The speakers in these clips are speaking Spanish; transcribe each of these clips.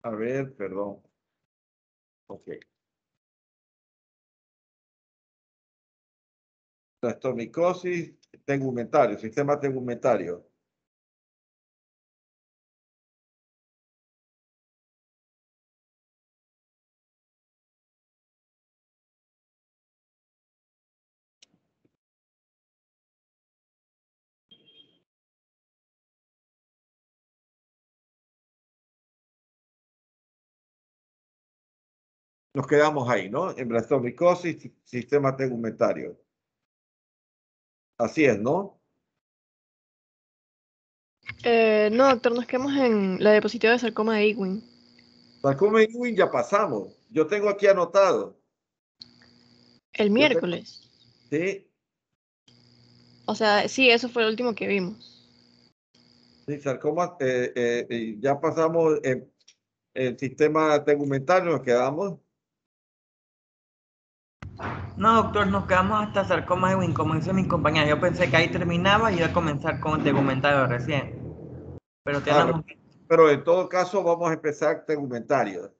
A ver, perdón. Ok. Trastornicosis tegumentario, sistema tegumentario. Nos quedamos ahí, ¿no? En blastomikosis, sistema tegumentario. Así es, ¿no? No, doctor, nos quedamos en la diapositiva de sarcoma de Ewing. Sarcoma de Ewing ya pasamos. Yo tengo aquí anotado. El miércoles. Sí, O sea, sí, eso fue el último que vimos. sí, sarcoma, ya pasamos el sistema tegumentario, nos quedamos. No, doctor, nos quedamos hasta sarcoma de Ewing, como dice mi compañera. Yo pensé que ahí terminaba y iba a comenzar con el tegumentario recién. Pero tenemos... Pero en todo caso vamos a empezar tegumentario.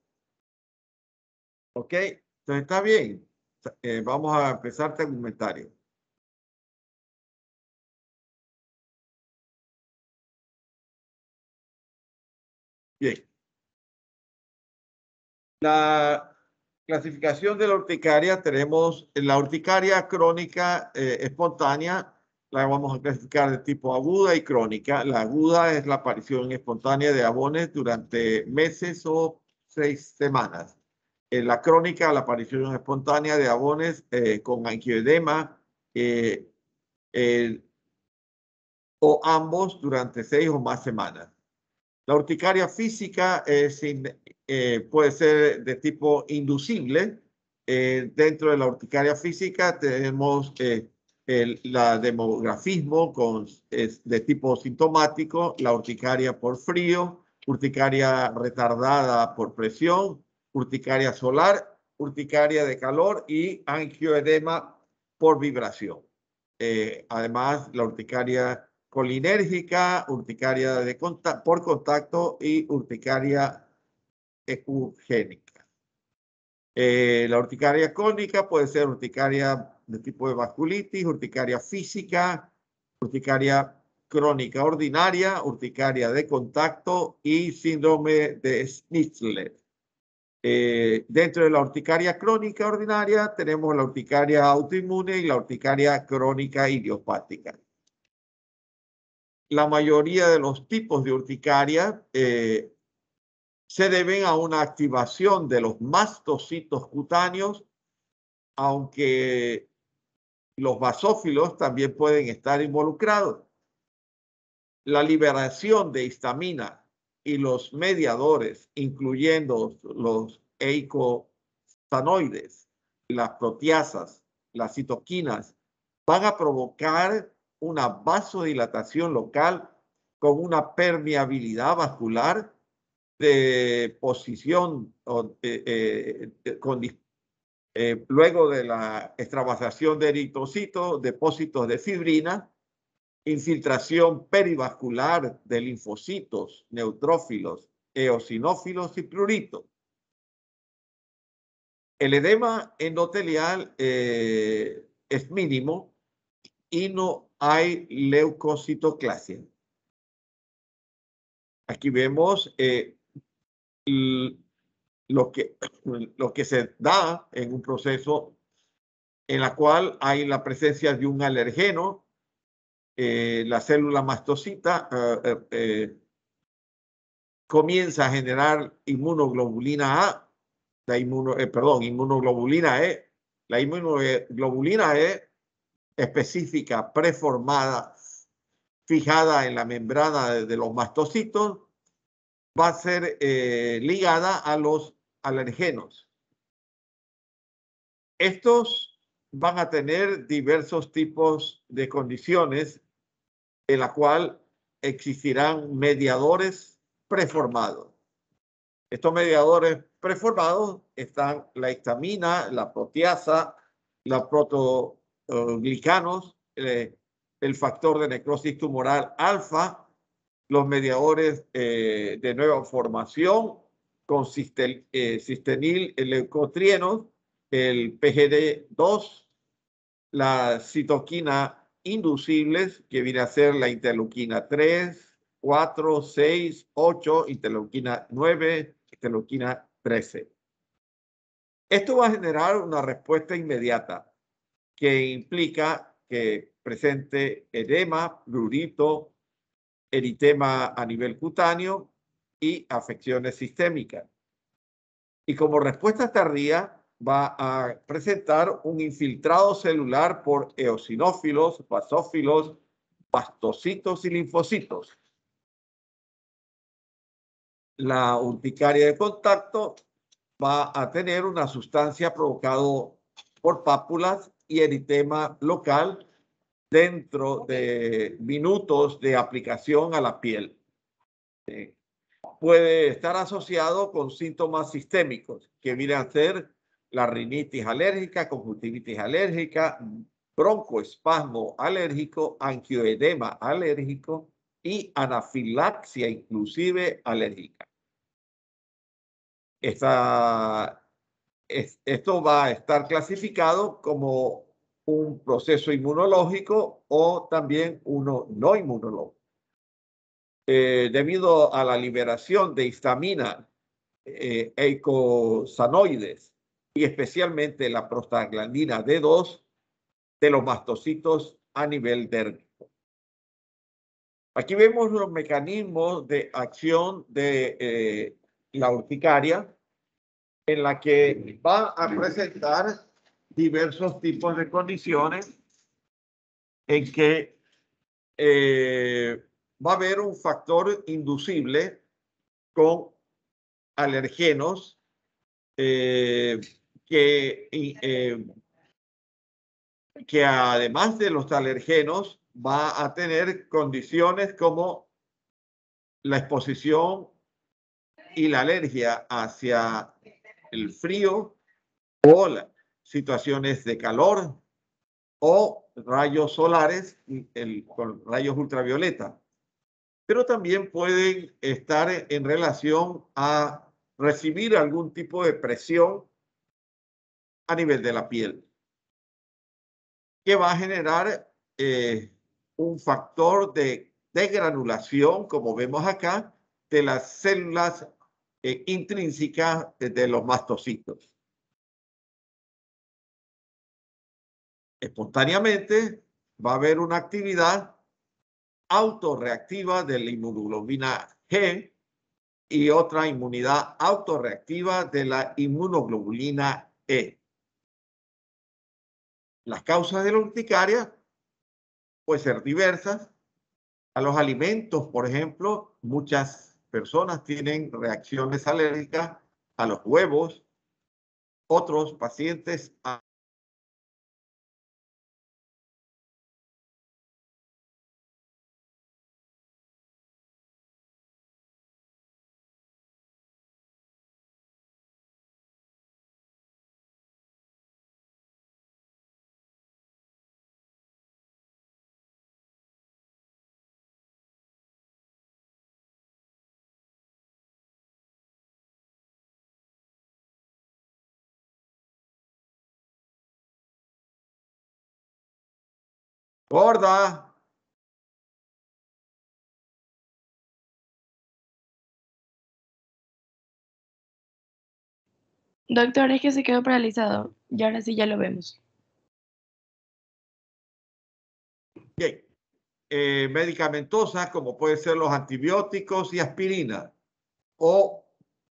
¿Ok? Entonces está bien. Vamos a empezar tegumentario. Bien. La clasificación de la urticaria, tenemos la urticaria crónica espontánea, la vamos a clasificar de tipo aguda y crónica. La aguda es la aparición espontánea de abones durante meses o 6 semanas. En la crónica, la aparición espontánea de abones con angioedema o ambos durante 6 o más semanas. La urticaria física puede ser de tipo inducible. Dentro de la urticaria física tenemos la demografismo de tipo sintomático, la urticaria por frío, urticaria retardada por presión, urticaria solar, urticaria de calor y angioedema por vibración. Además, la urticaria colinérgica, urticaria por contacto y urticaria ecugénica. La urticaria cónica puede ser urticaria de tipo de vasculitis, urticaria física, urticaria crónica ordinaria, urticaria de contacto y síndrome de Schnitzler. Dentro de la urticaria crónica ordinaria tenemos la urticaria autoinmune y la urticaria crónica idiopática. La mayoría de los tipos de urticaria se deben a una activación de los mastocitos cutáneos, aunque los basófilos también pueden estar involucrados. La liberación de histamina y los mediadores, incluyendo los eicosanoides, las proteasas, las citoquinas, van a provocar una vasodilatación local con una permeabilidad vascular de posición luego de la extravasación de eritrocitos, depósitos de fibrina, infiltración perivascular de linfocitos, neutrófilos, eosinófilos y pruritos. El edema endotelial es mínimo y no hay leucocitoclasia. Aquí vemos lo que se da en un proceso en la cual hay la presencia de un alergeno, la célula mastocita comienza a generar inmunoglobulina A, inmunoglobulina E. La inmunoglobulina E específica, preformada, fijada en la membrana de los mastocitos, va a ser ligada a los alergenos. Estos van a tener diversos tipos de condiciones en la cual existirán mediadores preformados. Estos mediadores preformados están la histamina, la proteasa, la protoglicanos, el factor de necrosis tumoral alfa, los mediadores de nueva formación con cistenil leucotrienos, el PGD2, la citoquina inducibles, que viene a ser la interleuquina 3, 4, 6, 8, interleuquina 9, interleuquina 13. Esto va a generar una respuesta inmediata que implica que presente edema, prurito, eritema a nivel cutáneo y afecciones sistémicas. Y como respuesta tardía va a presentar un infiltrado celular por eosinófilos, basófilos, mastocitos y linfocitos. La urticaria de contacto va a tener una sustancia provocada por pápulas y eritema local dentro de minutos de aplicación a la piel. Puede estar asociado con síntomas sistémicos que vienen a ser la rinitis alérgica, conjuntivitis alérgica, broncoespasmo alérgico, angioedema alérgico y anafilaxia inclusive alérgica. Esto va a estar clasificado como un proceso inmunológico o también uno no inmunológico. Debido a la liberación de histamina, eicosanoides y especialmente la prostaglandina D2 de los mastocitos a nivel dérmico. Aquí vemos los mecanismos de acción de la urticaria, en la que va a presentar diversos tipos de condiciones en que va a haber un factor inducible con alergenos que además de los alergenos va a tener condiciones como la exposición y la alergia hacia el frío o situaciones de calor o rayos solares con rayos ultravioleta. Pero también pueden estar en relación a recibir algún tipo de presión a nivel de la piel, que va a generar un factor de degranulación, como vemos acá, de las células intrínsecas de los mastocitos. Espontáneamente va a haber una actividad autorreactiva de la inmunoglobulina G y otra inmunidad autorreactiva de la inmunoglobulina E. Las causas de la urticaria pueden ser diversas. A los alimentos, por ejemplo, muchas personas tienen reacciones alérgicas a los huevos. Otros pacientes gorda. Doctor, es que se quedó paralizado y ahora sí ya lo vemos. Bien. Medicamentosas, como pueden ser los antibióticos y aspirina, o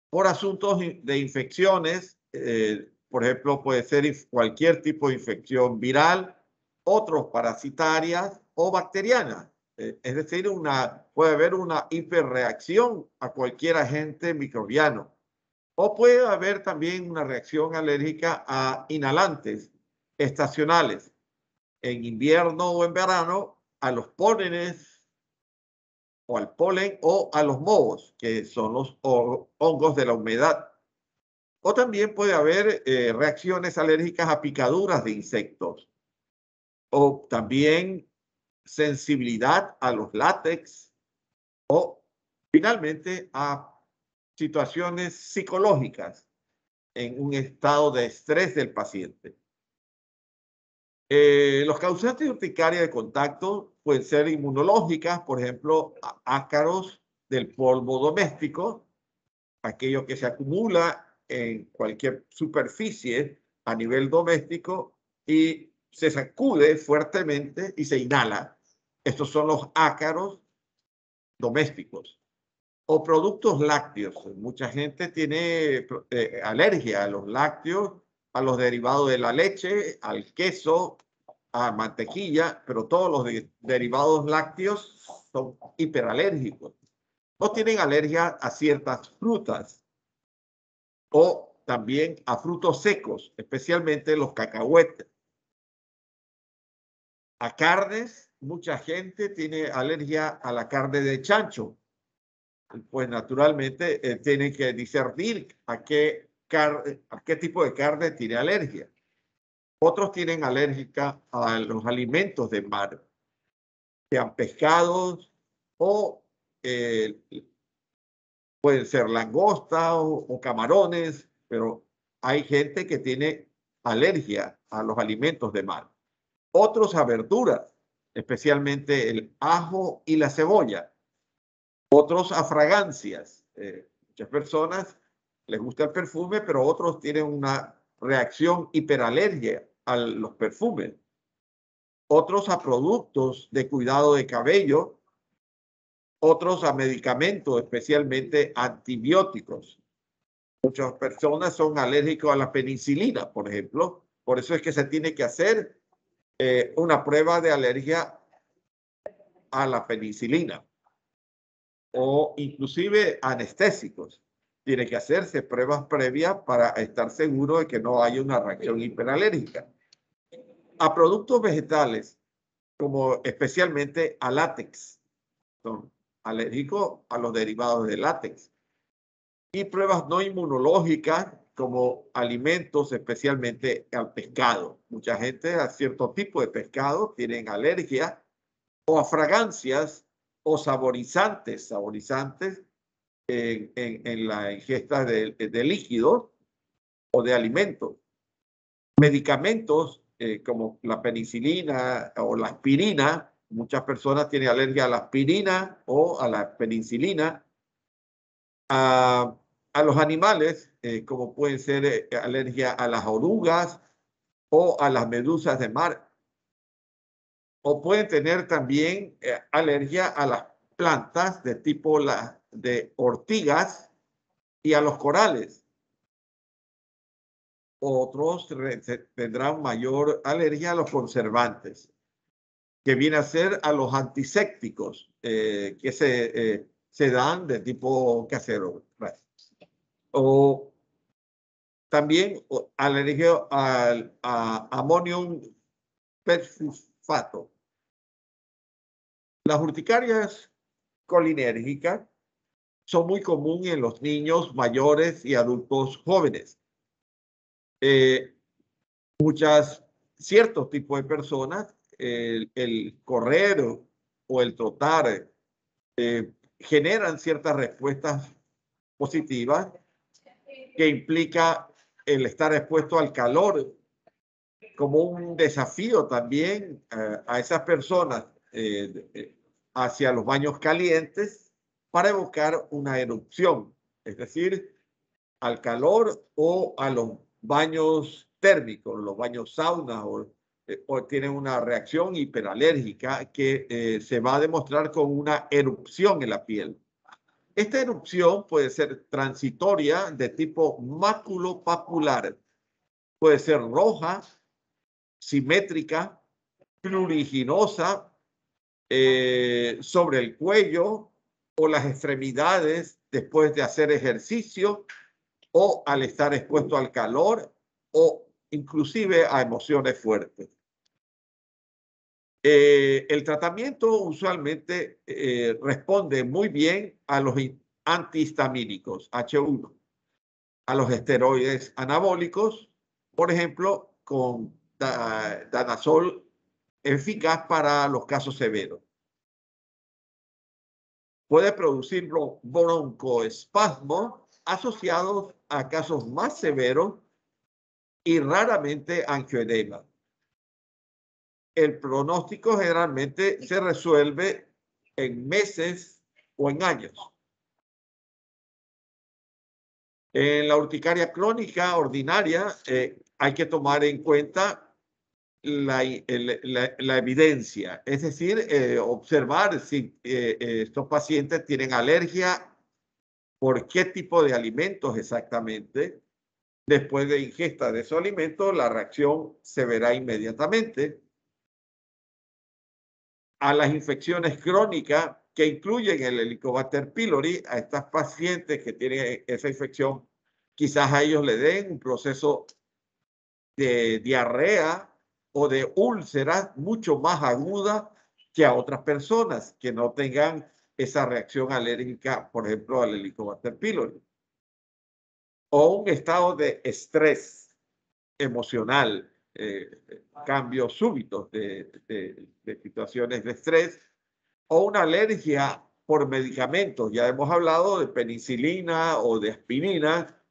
por asuntos de infecciones, por ejemplo, puede ser cualquier tipo de infección viral, otros parasitarias o bacterianas. Es decir, puede haber una hiperreacción a cualquier agente microbiano. O puede haber también una reacción alérgica a inhalantes estacionales, en invierno o en verano, a los pólenes o al polen o a los mohos, que son los hongos de la humedad. O también puede haber reacciones alérgicas a picaduras de insectos. O también sensibilidad a los látex o finalmente a situaciones psicológicas en un estado de estrés del paciente. Los causantes de urticaria de contacto pueden ser inmunológicas, por ejemplo, ácaros del polvo doméstico, aquello que se acumula en cualquier superficie a nivel doméstico y se sacude fuertemente y se inhala. Estos son los ácaros domésticos. O productos lácteos. Mucha gente tiene alergia a los lácteos, a los derivados de la leche, al queso, a mantequilla, pero todos los derivados lácteos son hiperalérgicos. O tienen alergia a ciertas frutas o también a frutos secos, especialmente los cacahuetes. A carnes, mucha gente tiene alergia a la carne de chancho. Pues naturalmente tienen que discernir a qué tipo de carne tiene alergia. Otros tienen alérgica a los alimentos de mar, sean pescados o pueden ser langosta o camarones, pero hay gente que tiene alergia a los alimentos de mar. Otros a verduras, especialmente el ajo y la cebolla. Otros a fragancias. Muchas personas les gusta el perfume, pero otros tienen una reacción hiperalergia a los perfumes. Otros a productos de cuidado de cabello. Otros a medicamentos, especialmente antibióticos. Muchas personas son alérgicos a la penicilina, por ejemplo. Por eso es que se tiene que hacer una prueba de alergia a la penicilina. O inclusive anestésicos. Tiene que hacerse pruebas previas para estar seguro de que no haya una reacción hiperalérgica. A productos vegetales, como especialmente a látex. Son alérgicos a los derivados de látex. Y pruebas no inmunológicas, como alimentos, especialmente al pescado. Mucha gente a cierto tipo de pescado tienen alergia, o a fragancias o saborizantes en la ingesta de líquidos o de alimentos. Medicamentos como la penicilina o la aspirina. Muchas personas tienen alergia a la aspirina o a la penicilina. A los animales, como pueden ser alergia a las orugas o a las medusas de mar. O pueden tener también alergia a las plantas de tipo de ortigas y a los corales. Otros tendrán mayor alergia a los conservantes, que viene a ser a los antisépticos que se dan de tipo casero. O también alergia a amonio perfusfato. Las urticarias colinérgicas son muy comunes en los niños, mayores y adultos jóvenes. Ciertos tipos de personas, el correr o el trotar, generan ciertas respuestas positivas que implica el estar expuesto al calor como un desafío también a esas personas hacia los baños calientes para evocar una erupción, es decir, al calor o a los baños térmicos, los baños sauna o tienen una reacción hiperalérgica que se va a demostrar con una erupción en la piel. Esta erupción puede ser transitoria de tipo maculopapular, puede ser roja, simétrica, pruriginosa, sobre el cuello o las extremidades después de hacer ejercicio o al estar expuesto al calor o inclusive a emociones fuertes. El tratamiento usualmente responde muy bien a los antihistamínicos H1, a los esteroides anabólicos, por ejemplo, con danazol, eficaz para los casos severos. Puede producir broncoespasmo asociados a casos más severos y raramente angioedema. El pronóstico generalmente se resuelve en meses o en años. En la urticaria crónica ordinaria hay que tomar en cuenta la evidencia, es decir, observar si estos pacientes tienen alergia, por qué tipo de alimentos exactamente. Después de ingesta de esos alimentos, la reacción se verá inmediatamente. A las infecciones crónicas que incluyen el Helicobacter pylori, a estas pacientes que tienen esa infección, quizás a ellos le den un proceso de diarrea o de úlceras mucho más aguda que a otras personas que no tengan esa reacción alérgica, por ejemplo, al Helicobacter pylori. O un estado de estrés emocional, cambios súbitos de situaciones de estrés, o una alergia por medicamentos. Ya hemos hablado de penicilina o de aspirina,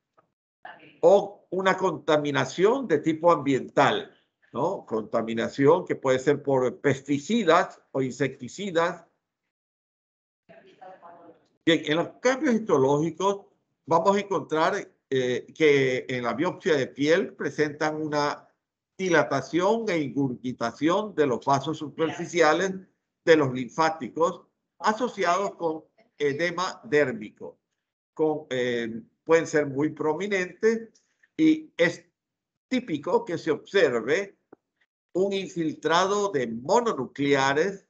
o una contaminación de tipo ambiental, ¿no? Contaminación que puede ser por pesticidas o insecticidas. Bien, en los cambios histológicos vamos a encontrar que en la biopsia de piel presentan una dilatación e ingurgitación de los vasos superficiales de los linfáticos asociados con edema dérmico. Pueden ser muy prominentes y es típico que se observe un infiltrado de mononucleares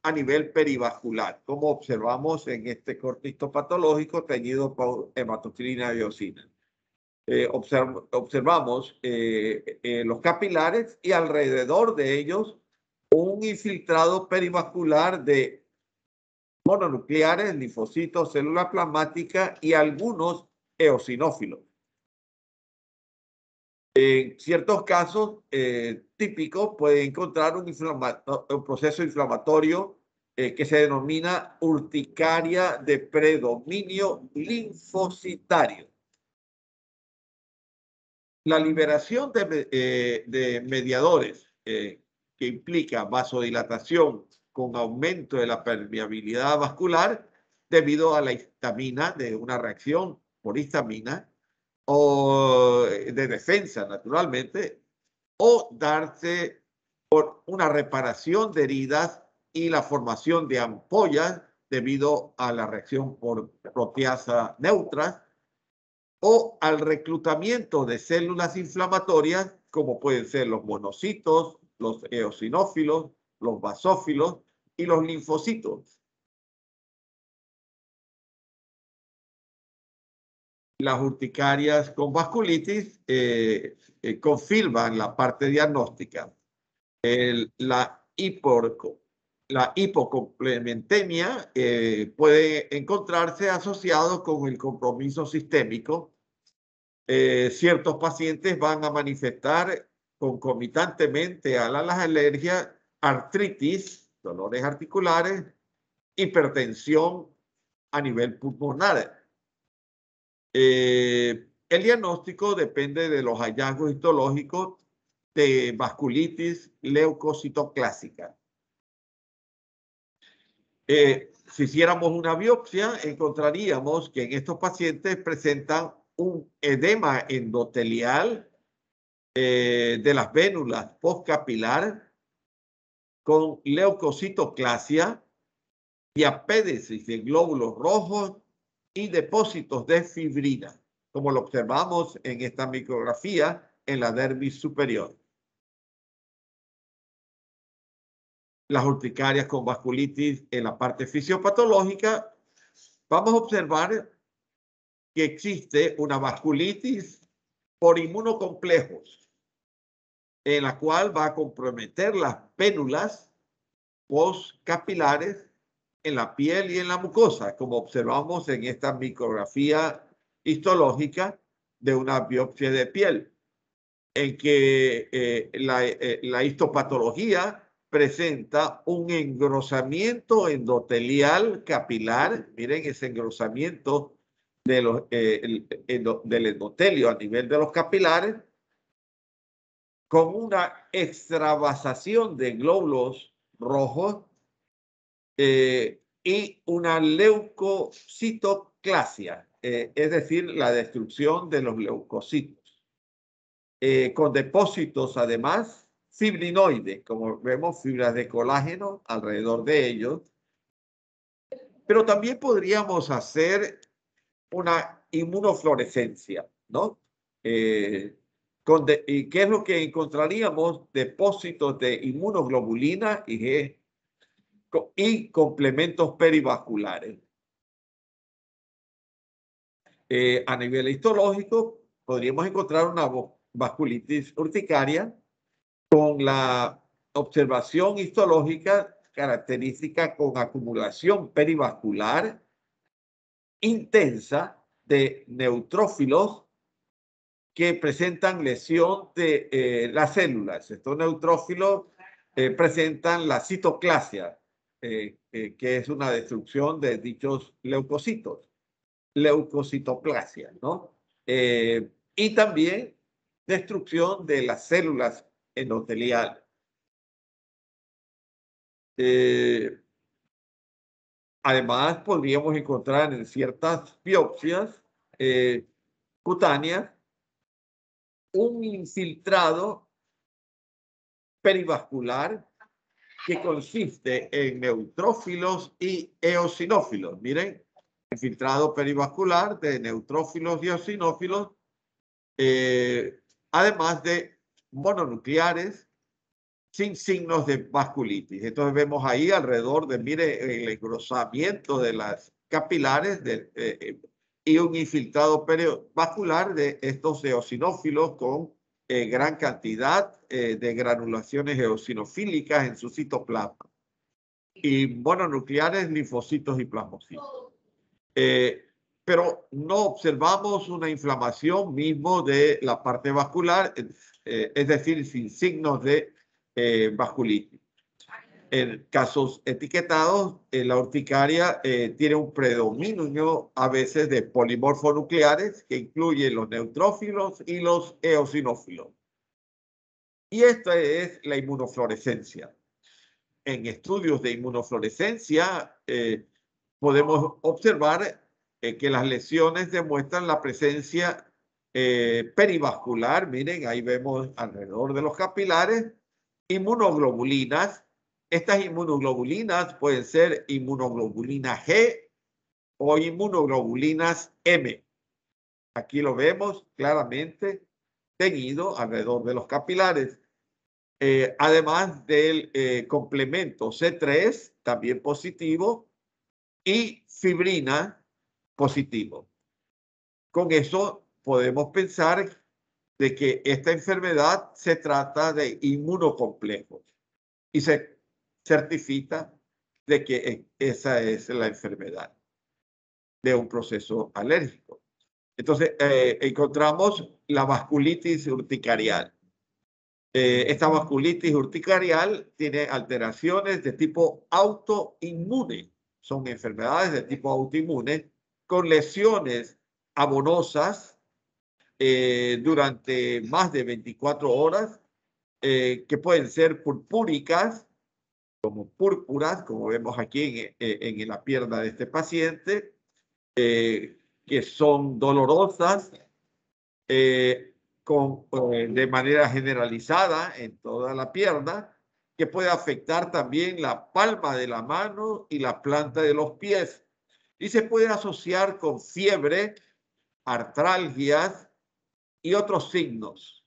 a nivel perivascular, como observamos en este corte histopatológico teñido por hematocilina y eosina. Observamos los capilares y alrededor de ellos un infiltrado perivascular de mononucleares, linfocitos, célula plasmática y algunos eosinófilos. En ciertos casos típicos puede encontrar un proceso inflamatorio que se denomina urticaria de predominio linfocitario. La liberación de mediadores que implica vasodilatación con aumento de la permeabilidad vascular debido a la histamina, de una reacción por histamina, o de defensa, naturalmente, o darse por una reparación de heridas y la formación de ampollas debido a la reacción por proteasa neutras, o al reclutamiento de células inflamatorias, como pueden ser los monocitos, los eosinófilos, los basófilos y los linfocitos. Las urticarias con vasculitis confirman la parte diagnóstica. La hipocomplementemia puede encontrarse asociado con el compromiso sistémico. Ciertos pacientes van a manifestar concomitantemente a las alergias, artritis, dolores articulares, hipertensión a nivel pulmonar. El diagnóstico depende de los hallazgos histológicos de vasculitis leucocitoclásica. Si hiciéramos una biopsia, encontraríamos que en estos pacientes presentan un edema endotelial de las vénulas postcapilar con leucocitoclasia, diapédesis de glóbulos rojos y depósitos de fibrina, como lo observamos en esta micrografía en la dermis superior. Las urticarias con vasculitis en la parte fisiopatológica, vamos a observar que existe una vasculitis por inmunocomplejos, en la cual va a comprometer las pénulas postcapilares en la piel y en la mucosa, como observamos en esta micrografía histológica de una biopsia de piel, en que la histopatología presenta un engrosamiento endotelial capilar. Miren ese engrosamiento del endotelio a nivel de los capilares, con una extravasación de glóbulos rojos y una leucocitoclasia, es decir, la destrucción de los leucocitos, con depósitos además fibrinoides, como vemos, fibras de colágeno alrededor de ellos. Pero también podríamos hacer una inmunofluorescencia, ¿no? ¿Y qué es lo que encontraríamos? Depósitos de inmunoglobulina y complementos perivasculares. A nivel histológico, podríamos encontrar una vasculitis urticaria con la observación histológica característica con acumulación perivascular intensa de neutrófilos que presentan lesión de las células. Estos neutrófilos presentan la citoclasia, que es una destrucción de dichos leucocitos, leucocitoplasia, ¿no? Y también destrucción de las células endoteliales. Además, podríamos encontrar en ciertas biopsias cutáneas un infiltrado perivascular que consiste en neutrófilos y eosinófilos. Miren, infiltrado perivascular de neutrófilos y eosinófilos, además de mononucleares sin signos de vasculitis. Entonces vemos ahí alrededor de, mire, el engrosamiento de las capilares y un infiltrado perivascular de estos eosinófilos con gran cantidad de granulaciones eosinofílicas en su citoplasma y mononucleares, linfocitos y plasmocitos. Pero no observamos una inflamación mismo de la parte vascular, es decir, sin signos de vasculitis. En casos etiquetados, la urticaria tiene un predominio a veces de polimorfonucleares que incluyen los neutrófilos y los eosinófilos. Y esta es la inmunofluorescencia. En estudios de inmunofluorescencia podemos observar que las lesiones demuestran la presencia perivascular. Miren, ahí vemos alrededor de los capilares inmunoglobulinas. Estas inmunoglobulinas pueden ser inmunoglobulina G o inmunoglobulinas M. Aquí lo vemos claramente teñido alrededor de los capilares. Además del complemento C3, también positivo, y fibrina positivo. Con eso podemos pensar de que esta enfermedad se trata de inmunocomplejos y se certifica de que esa es la enfermedad de un proceso alérgico. Entonces, encontramos la vasculitis urticarial. Esta vasculitis urticarial tiene alteraciones de tipo autoinmune. Son enfermedades de tipo autoinmune con lesiones abonosas durante más de 24 horas que pueden ser purpúricas, como púrpuras, como vemos aquí en la pierna de este paciente, que son dolorosas, de manera generalizada en toda la pierna, que puede afectar también la palma de la mano y la planta de los pies. Y se puede asociar con fiebre, artralgias y otros signos.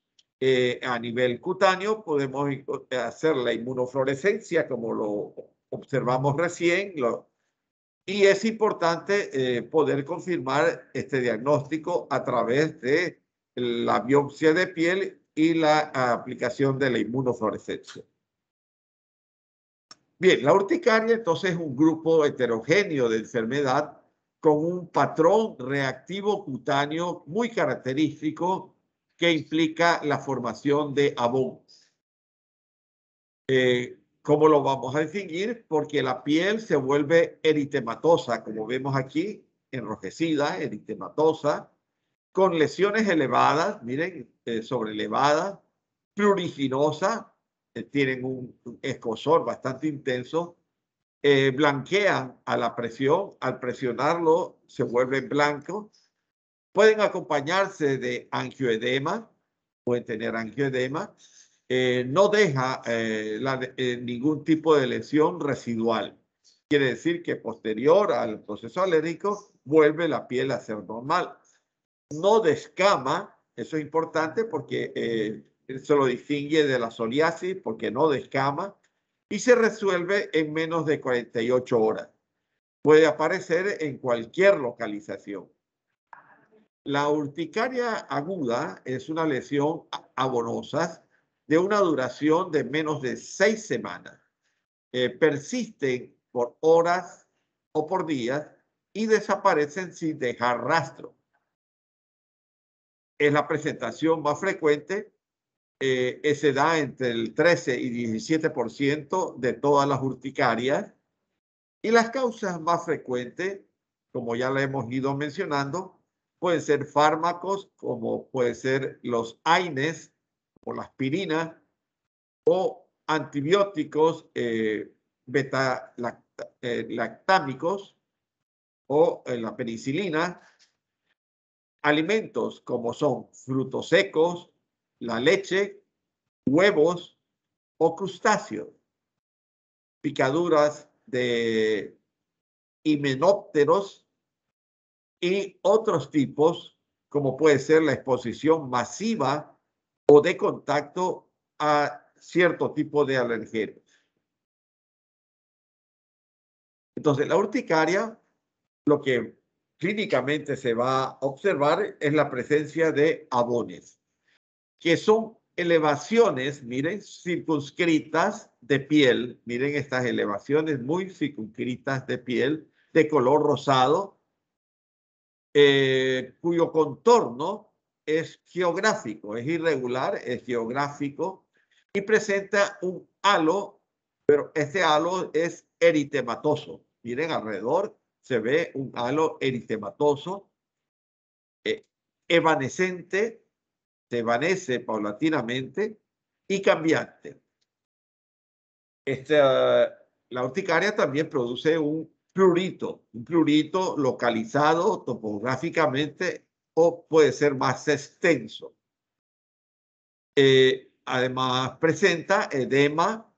A nivel cutáneo podemos hacer la inmunofluorescencia, como lo observamos recién, y es importante poder confirmar este diagnóstico a través de la biopsia de piel y la aplicación de la inmunofluorescencia. Bien, la urticaria entonces es un grupo heterogéneo de enfermedad con un patrón reactivo cutáneo muy característico que implica la formación de abonos. ¿Cómo lo vamos a distinguir? Porque la piel se vuelve eritematosa, como vemos aquí enrojecida, eritematosa, con lesiones elevadas, miren, sobrelevadas, pruriginosa, tienen un escozor bastante intenso, blanquean a la presión, al presionarlo se vuelven blancos, pueden acompañarse de angioedema, pueden tener angioedema, no deja ningún tipo de lesión residual. Quiere decir que posterior al proceso alérgico vuelve la piel a ser normal. No descama, eso es importante porque se lo distingue de la psoriasis porque no descama y se resuelve en menos de 48 horas. Puede aparecer en cualquier localización. La urticaria aguda es una lesión abonosa de una duración de menos de 6 semanas. Persisten por horas o por días y desaparecen sin dejar rastro. Es la presentación más frecuente, se da entre el 13 y 17% de todas las urticarias. Y las causas más frecuentes, como ya le hemos ido mencionando, pueden ser fármacos como pueden ser los AINES o la aspirina o antibióticos beta-lactámicos o la penicilina, alimentos como son frutos secos, la leche, huevos o crustáceos, picaduras de himenópteros y otros tipos, como puede ser la exposición masiva o de contacto a cierto tipo de alergenos. Entonces, la urticaria, lo que clínicamente se va a observar es la presencia de abones, que son elevaciones, miren, circunscritas de piel. Miren estas elevaciones muy circunscritas de piel, de color rosado, cuyo contorno es geográfico, es irregular, es geográfico y presenta un halo, pero este halo es eritematoso. Miren, alrededor se ve un halo eritematoso, evanescente, se evanece paulatinamente y cambiante. La urticaria también produce un prurito localizado topográficamente o puede ser más extenso. Además presenta edema,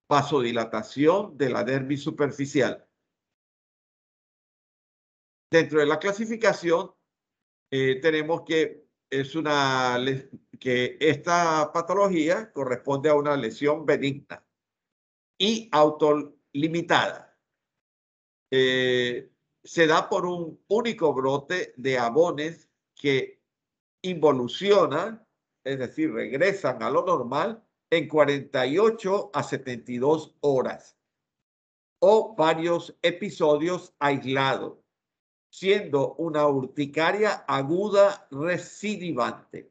vasodilatación de la dermis superficial. Dentro de la clasificación tenemos que esta patología corresponde a una lesión benigna y autolimitada. Se da por un único brote de abones que involucionan, es decir, regresan a lo normal en 48 a 72 horas o varios episodios aislados, siendo una urticaria aguda recidivante.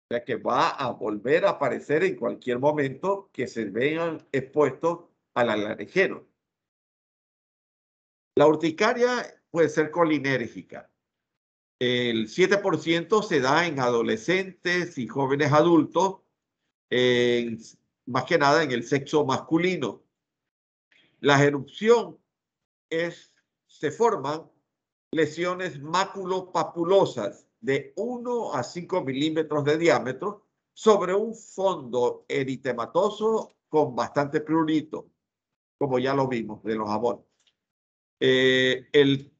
O sea que va a volver a aparecer en cualquier momento que se vean expuestos al alergeno. La urticaria puede ser colinérgica. El 7% se da en adolescentes y jóvenes adultos, más que nada en el sexo masculino. La erupción se forman lesiones maculopapulosas de 1 a 5 milímetros de diámetro sobre un fondo eritematoso con bastante prurito, como ya lo vimos de los abonos. El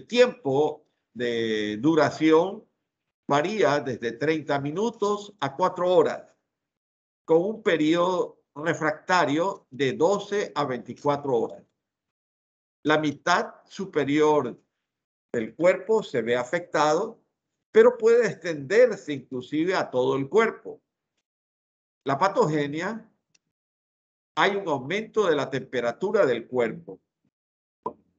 tiempo de duración varía desde 30 minutos a 4 horas, con un periodo refractario de 12 a 24 horas. La mitad superior del cuerpo se ve afectado, pero puede extenderse inclusive a todo el cuerpo. La patogenia, hay un aumento de la temperatura del cuerpo.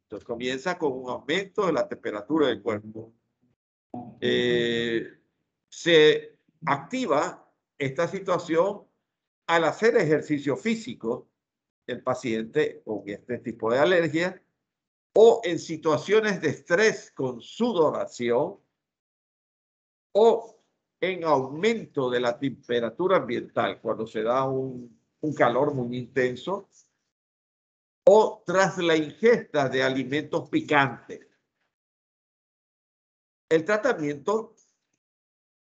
Entonces comienza con un aumento de la temperatura del cuerpo. Se activa esta situación al hacer ejercicio físico el paciente con este tipo de alergia o en situaciones de estrés con sudoración, o en aumento de la temperatura ambiental cuando se da un calor muy intenso, o tras la ingesta de alimentos picantes. El tratamiento,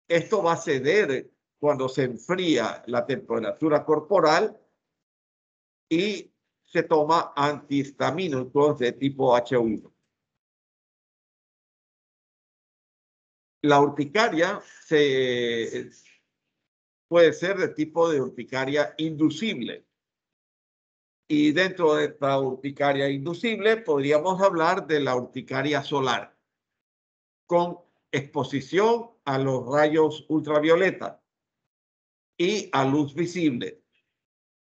esto va a ceder cuando se enfría la temperatura corporal y se toma antihistamínicos de tipo H1. La urticaria puede ser de tipo de urticaria inducible. Y dentro de esta urticaria inducible podríamos hablar de la urticaria solar, con exposición a los rayos ultravioleta y a luz visible.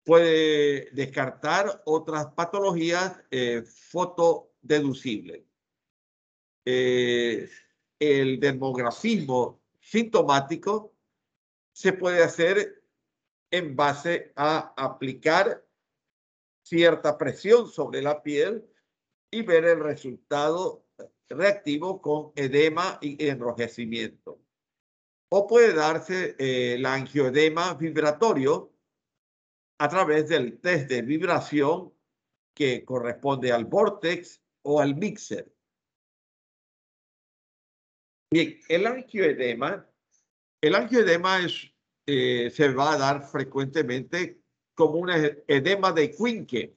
Puede descartar otras patologías fotodeducibles. El dermografismo sintomático se puede hacer en base a aplicar cierta presión sobre la piel y ver el resultado reactivo con edema y enrojecimiento. O puede darse el angioedema vibratorio a través del test de vibración que corresponde al Vortex o al Mixer. Bien, el angioedema se va a dar frecuentemente como un edema de Quincke,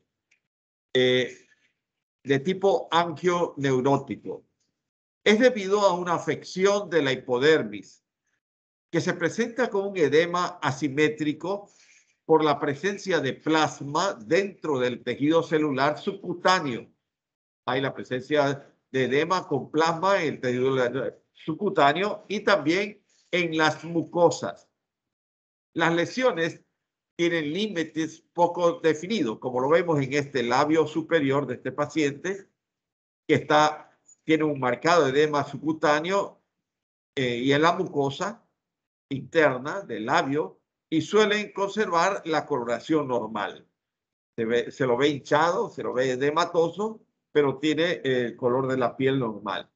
de tipo angioneurótico. Es debido a una afección de la hipodermis, que se presenta como un edema asimétrico por la presencia de plasma dentro del tejido celular subcutáneo. Hay la presencia de edema con plasma en el tejido subcutáneo y también en las mucosas. Las lesiones tienen límites poco definidos, como lo vemos en este labio superior de este paciente, que tiene un marcado edema subcutáneo y en la mucosa interna del labio, y suelen conservar la coloración normal. Se lo ve hinchado, se lo ve edematoso, pero tiene el color de la piel normal.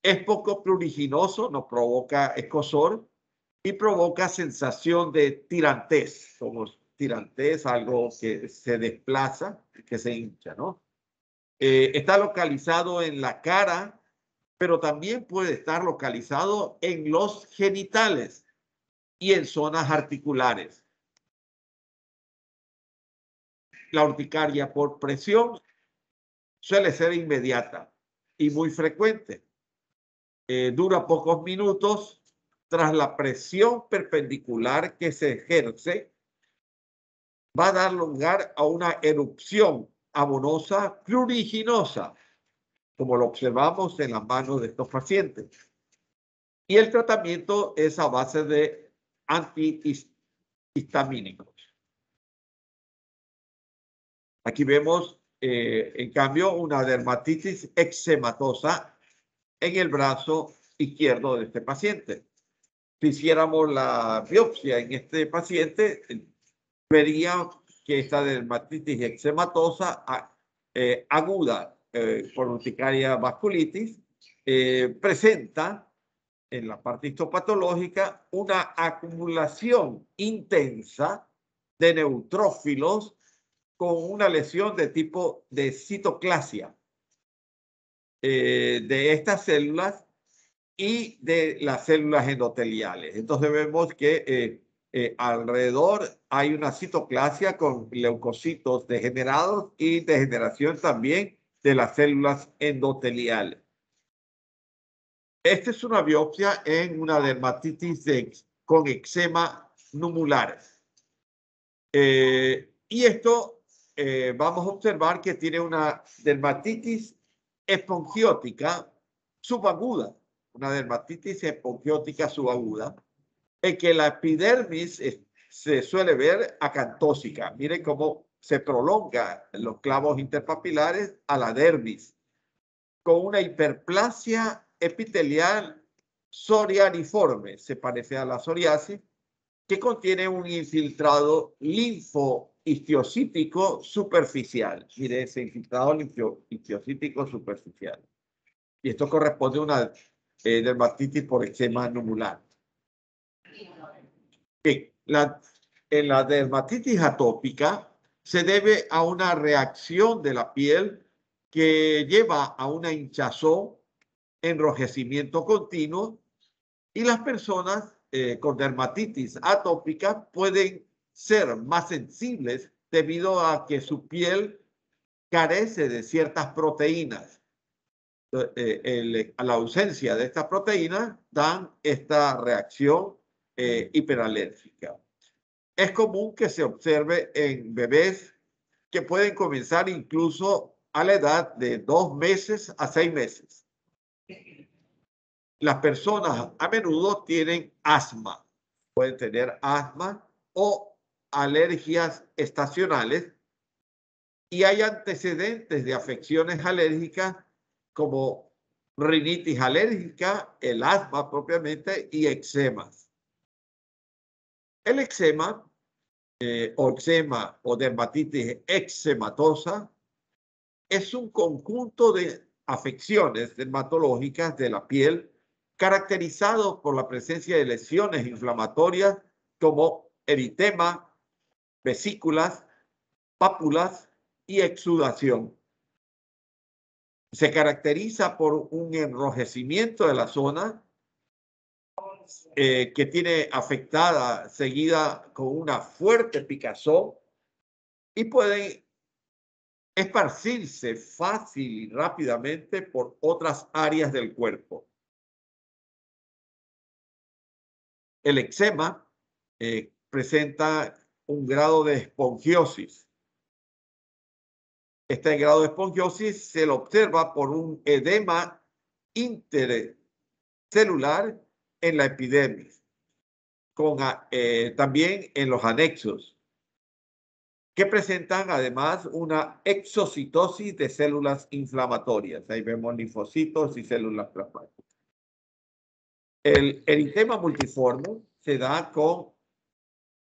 Es poco pruriginoso, no provoca escozor y provoca sensación de tirantez, como tirantez, algo que se desplaza, que se hincha, ¿no? Está localizado en la cara, pero también puede estar localizado en los genitales y en zonas articulares. La urticaria por presión suele ser inmediata y muy frecuente. Dura pocos minutos. Tras la presión perpendicular que se ejerce, va a dar lugar a una erupción abonosa pruriginosa, como lo observamos en las manos de estos pacientes. Y el tratamiento es a base de antihistamínicos. Aquí vemos, en cambio, una dermatitis eczematosa en el brazo izquierdo de este paciente. Si hiciéramos la biopsia en este paciente, vería que esta dermatitis eczematosa aguda por urticaria vasculitis presenta en la parte histopatológica una acumulación intensa de neutrófilos con una lesión de tipo de citoclasia de estas células y de las células endoteliales. Entonces vemos que alrededor hay una citoclasia con leucocitos degenerados y degeneración también de las células endoteliales. Esta es una biopsia en una dermatitis con eczema numular. Y esto vamos a observar que tiene una dermatitis espongiótica subaguda, una dermatitis espongiótica subaguda, en que la epidermis se suele ver acantósica. Miren cómo se prolonga los clavos interpapilares a la dermis, con una hiperplasia epitelial psorianiforme, se parece a la psoriasis, que contiene un infiltrado linfoideo histiocítico superficial. Mire, ese infiltrado histiocítico superficial. Y esto corresponde a una dermatitis por eczema nubular. Bien, en la dermatitis atópica se debe a una reacción de la piel que lleva a una hinchazón, enrojecimiento continuo, y las personas con dermatitis atópica pueden ser más sensibles debido a que su piel carece de ciertas proteínas. A la ausencia de estas proteínas dan esta reacción hiperalérgica. Es común que se observe en bebés que pueden comenzar incluso a la edad de 2 meses a 6 meses. Las personas a menudo tienen asma, pueden tener asma o alergias estacionales, y hay antecedentes de afecciones alérgicas como rinitis alérgica, el asma propiamente y eczemas. El eczema o dermatitis eczematosa es un conjunto de afecciones dermatológicas de la piel caracterizado por la presencia de lesiones inflamatorias como eritema, vesículas, pápulas y exudación. Se caracteriza por un enrojecimiento de la zona que tiene afectada, seguida con una fuerte picazón, y pueden esparcirse fácil y rápidamente por otras áreas del cuerpo. El eczema presenta un grado de esponjiosis. Este grado de esponjiosis se lo observa por un edema intercelular en la epidermis, también en los anexos, que presentan además una exocitosis de células inflamatorias. Ahí vemos linfocitos y células plasmáticas. El eritema multiforme se da con,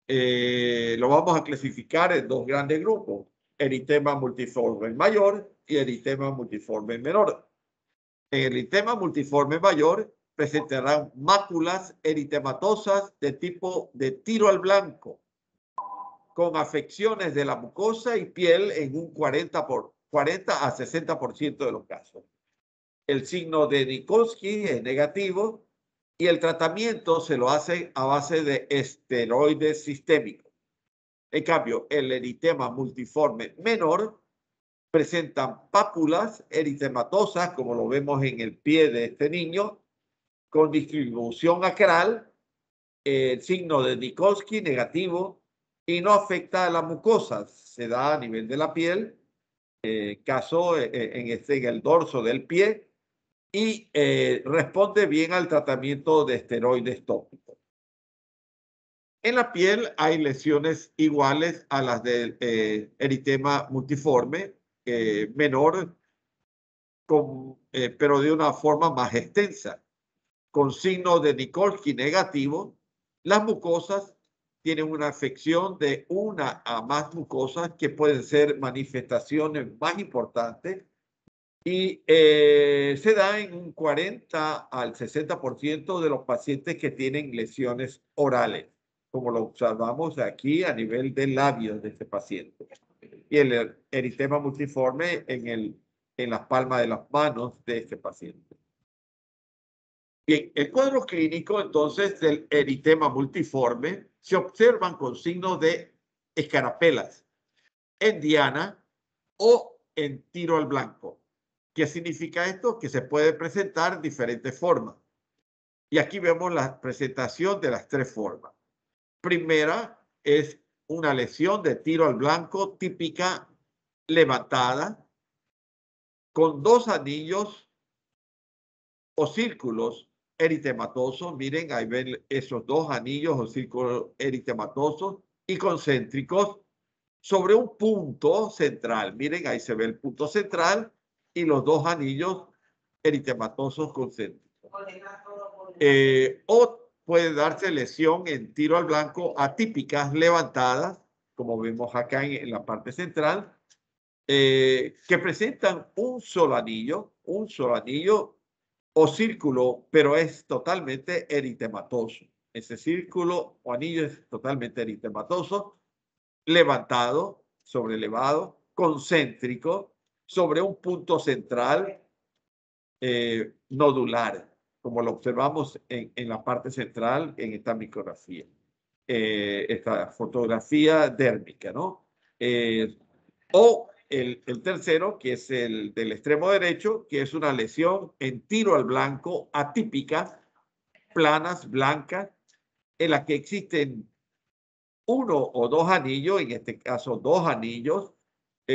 lo vamos a clasificar en 2 grandes grupos: eritema multiforme mayor y eritema multiforme menor. En el eritema multiforme mayor presentarán máculas eritematosas de tipo de tiro al blanco, con afecciones de la mucosa y piel en un 40 a 60% de los casos. El signo de Nikolsky es negativo y el tratamiento se lo hace a base de esteroides sistémicos. En cambio, el eritema multiforme menor presentan pápulas eritematosas, como lo vemos en el pie de este niño, con distribución acral, el signo de Nikolsky negativo, y no afecta a la mucosa, se da a nivel de la piel, caso en el dorso del pie, y responde bien al tratamiento de esteroides tópicos. En la piel hay lesiones iguales a las del eritema multiforme menor, pero de una forma más extensa. Con signo de Nikolsky negativo, las mucosas tienen una afección de una a más mucosas que pueden ser manifestaciones más importantes, y se da en un 40 al 60% de los pacientes que tienen lesiones orales, como lo observamos aquí a nivel del labio de este paciente. Y el eritema multiforme en las palmas de las manos de este paciente. Bien, el cuadro clínico entonces del eritema multiforme se observan con signos de escarapelas en diana o en tiro al blanco. ¿Qué significa esto? Que se puede presentar de diferentes formas. Y aquí vemos la presentación de las 3 formas. Primera es una lesión de tiro al blanco típica levantada, con 2 anillos o círculos eritematosos. Miren, ahí ven esos 2 anillos o círculos eritematosos y concéntricos sobre un punto central. Miren, ahí se ve el punto central y los 2 anillos eritematosos concéntricos. O puede darse lesión en tiro al blanco atípicas levantadas como vemos acá en la parte central, que presentan un solo anillo o círculo, pero es totalmente eritematoso. Ese círculo o anillo es totalmente eritematoso, levantado, sobrelevado, concéntrico, sobre un punto central nodular, como lo observamos en la parte central en esta micrografía, esta fotografía dérmica, ¿no? O el tercero, que es el del extremo derecho, que es una lesión en tiro al blanco atípica, planas, blancas, en la que existen uno o dos anillos, en este caso dos anillos,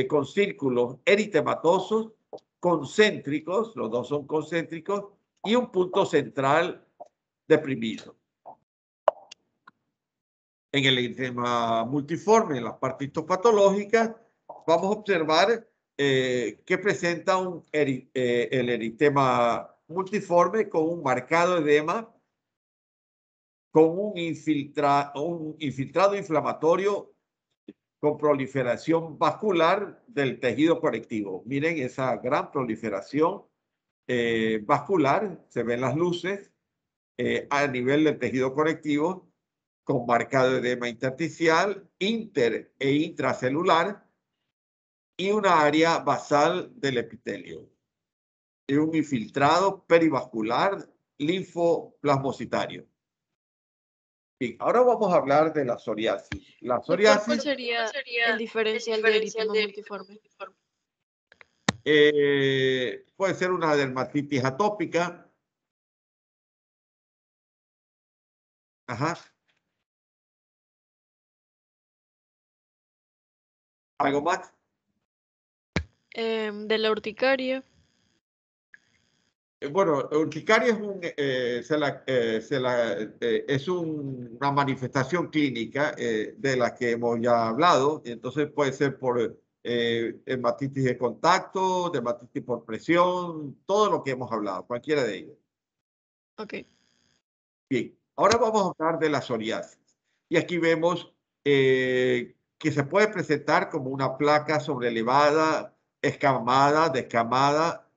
con círculos eritematosos, concéntricos, los dos son concéntricos, y un punto central deprimido. En el eritema multiforme, en la parte histopatológica, vamos a observar que presenta el eritema multiforme con un marcado edema, con un infiltrado inflamatorio con proliferación vascular del tejido conectivo. Miren esa gran proliferación vascular, se ven las luces a nivel del tejido conectivo, con marcado edema intersticial, inter e intracelular, y una área basal del epitelio. Y un infiltrado perivascular linfoplasmocitario. Bien, ahora vamos a hablar de la psoriasis. La Doctor, psoriasis ¿cuál sería el diferencial de eritema multiforme? Puede ser una dermatitis atópica. Ajá. ¿Algo más? De la urticaria. Bueno, urticaria es una manifestación clínica de la que hemos ya hablado. Entonces puede ser por dermatitis de contacto, dermatitis por presión, todo lo que hemos hablado, cualquiera de ellos. Ok. Bien, ahora vamos a hablar de la psoriasis. Y aquí vemos que se puede presentar como una placa sobrelevada, escamada, descamada,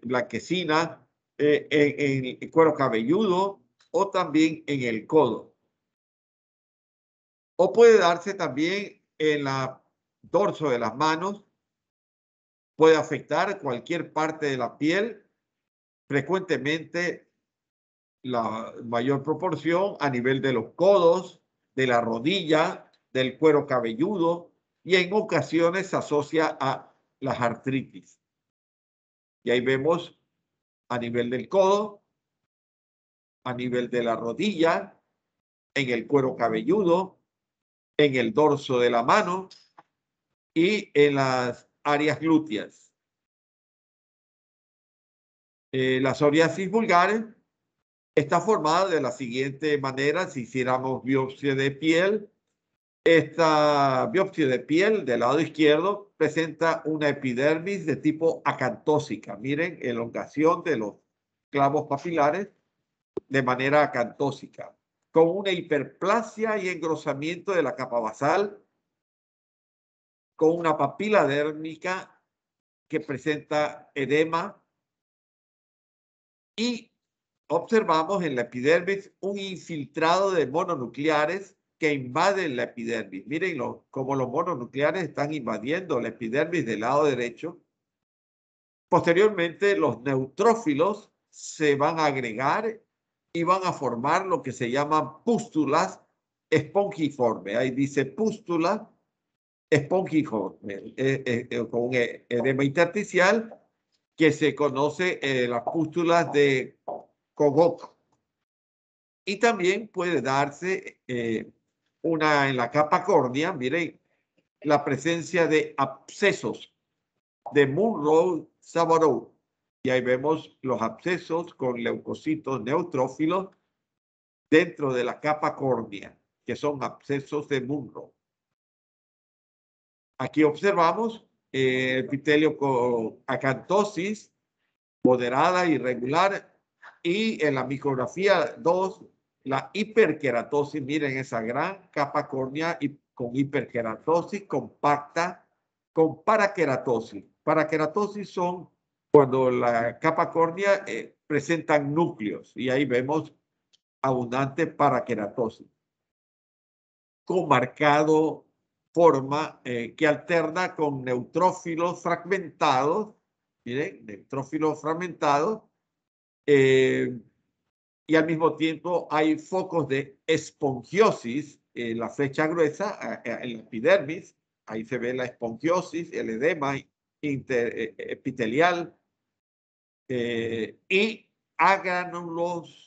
blanquecina, en el cuero cabelludo o también en el codo. O puede darse también en el dorso de las manos, puede afectar cualquier parte de la piel, frecuentemente la mayor proporción a nivel de los codos, de la rodilla, del cuero cabelludo, y en ocasiones se asocia a las artritis. Y ahí vemos a nivel del codo, a nivel de la rodilla, en el cuero cabelludo, en el dorso de la mano y en las áreas glúteas. La psoriasis vulgar está formada de la siguiente manera: si hiciéramos biopsia de piel, esta biopsia de piel del lado izquierdo presenta una epidermis de tipo acantósica. Miren, elongación de los clavos papilares de manera acantósica, con una hiperplasia y engrosamiento de la capa basal, con una papila dérmica que presenta edema, y observamos en la epidermis un infiltrado de mononucleares que invaden la epidermis. Miren cómo los mononucleares están invadiendo la epidermis del lado derecho. Posteriormente, los neutrófilos se van a agregar y van a formar lo que se llaman pústulas espongiformes. Ahí dice pústula espongiforme, con un edema intersticial que se conoce las pústulas de Kogoc. Y también puede darse una en la capa córnea, miren, la presencia de abscesos de Monro-Savarot. Y ahí vemos los abscesos con leucocitos neutrófilos dentro de la capa córnea, que son abscesos de Monro. Aquí observamos epitelio con acantosis moderada, irregular, y en la micrografía 2, la hiperkeratosis. Miren esa gran capa córnea y con hiperkeratosis compacta, con parakeratosis. Parakeratosis son cuando la capa córnea presentan núcleos y ahí vemos abundante parakeratosis con marcado forma que alterna con neutrófilos fragmentados, miren, neutrófilos fragmentados, y al mismo tiempo hay focos de espongiosis, la flecha gruesa en la epidermis, ahí se ve la espongiosis, el edema epitelial y agranulosis.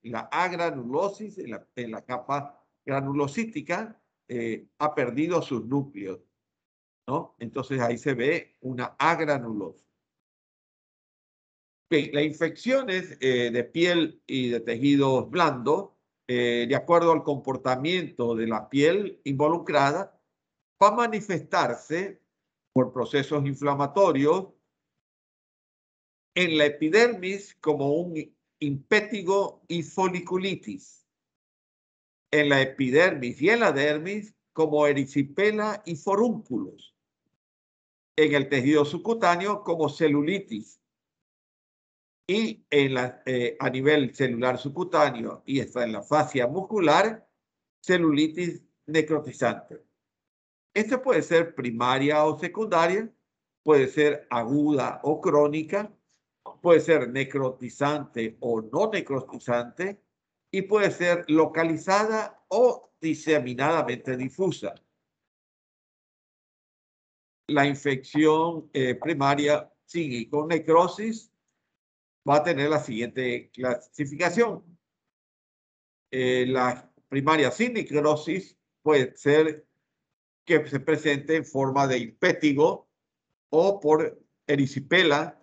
La agranulosis en la capa granulocítica ha perdido sus núcleos, ¿no? Entonces ahí se ve una agranulosis. Bien, las infecciones de piel y de tejidos blandos, de acuerdo al comportamiento de la piel involucrada, va a manifestarse por procesos inflamatorios en la epidermis como un impétigo y foliculitis, en la epidermis y en la dermis como erisipela y forúnculos, en el tejido subcutáneo como celulitis y a nivel celular subcutáneo y está en la fascia muscular, celulitis necrotizante. Esto puede ser primaria o secundaria, puede ser aguda o crónica, puede ser necrotizante o no necrotizante y puede ser localizada o diseminadamente difusa. La infección primaria sigue con necrosis, va a tener la siguiente clasificación. La primaria sin necrosis puede ser que se presente en forma de impétigo o por erisipela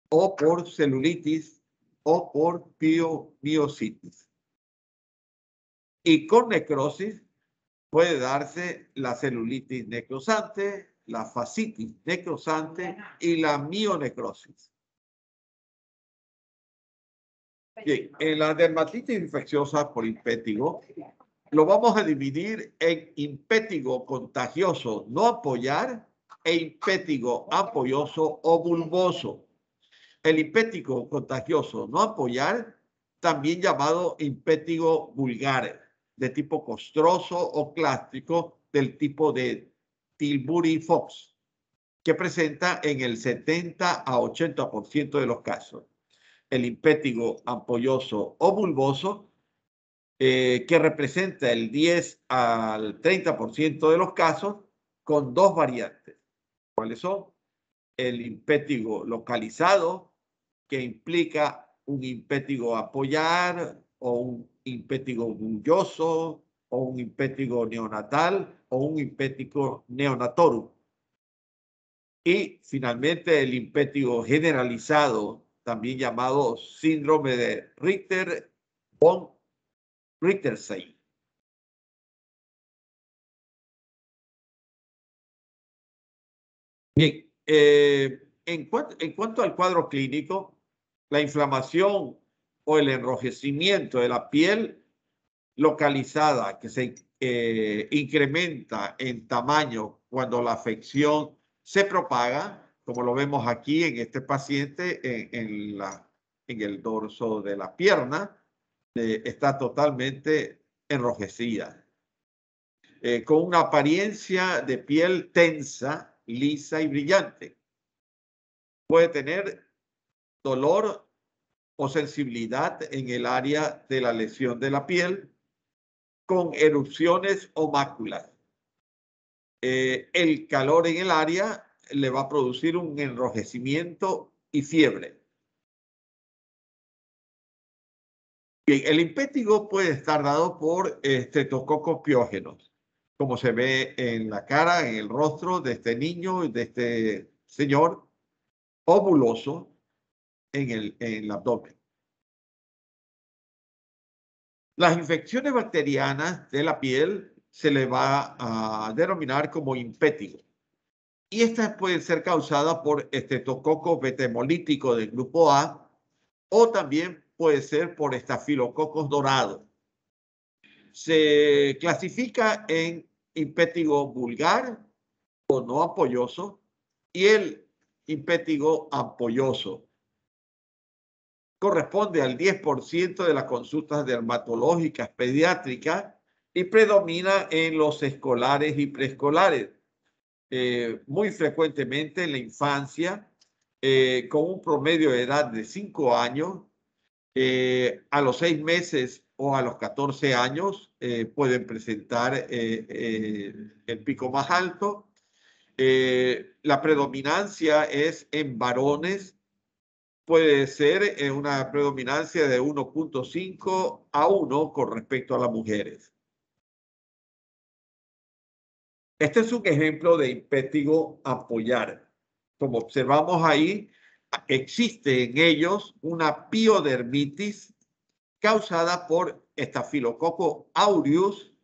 o por celulitis o por piomyositis. Y con necrosis puede darse la celulitis necrosante, la fascitis necrosante y la mionecrosis. Bien, en la dermatitis infecciosa por impétigo, lo vamos a dividir en impétigo contagioso no apoyar e impétigo apoyoso o bulboso. El impétigo contagioso no apoyar, también llamado impétigo vulgar, de tipo costroso o clásico del tipo de Tilbury-Fox, que presenta en el 70 a 80% de los casos. El impétigo ampolloso o bulboso, que representa el 10 al 30% de los casos, con dos variantes. ¿Cuáles son? El impétigo localizado, que implica un impétigo apoyar o un impétigo bulloso o un impétigo neonatal o un impétigo neonatorum. Y finalmente el impétigo generalizado, también llamado síndrome de Richter von Richterstein. Bien, en cuanto al cuadro clínico, la inflamación o el enrojecimiento de la piel localizada que se incrementa en tamaño cuando la afección se propaga, como lo vemos aquí en este paciente en el dorso de la pierna, está totalmente enrojecida, con una apariencia de piel tensa, lisa y brillante. Puede tener dolor o sensibilidad en el área de la lesión de la piel, con erupciones o máculas. El calor en el área le va a producir un enrojecimiento y fiebre. Bien, el impétigo puede estar dado por estreptococos piógenos, como se ve en la cara, en el rostro de este niño y de este señor, ovuloso en el abdomen. Las infecciones bacterianas de la piel se le va a denominar como impétigo. Y estas pueden ser causadas por estreptococo beta-hemolítico del grupo A o también puede ser por estafilococos dorados. Se clasifica en impétigo vulgar o no ampolloso y el impétigo ampolloso. Corresponde al 10% de las consultas dermatológicas pediátricas y predomina en los escolares y preescolares. Muy frecuentemente en la infancia, con un promedio de edad de 5 años, a los 6 meses o a los 14 años pueden presentar el pico más alto. La predominancia es en varones, puede ser una predominancia de 1.5 a 1 con respecto a las mujeres. Este es un ejemplo de impétigo ampollar. Como observamos ahí, existe en ellos una piodermitis causada por Staphylococcus aureus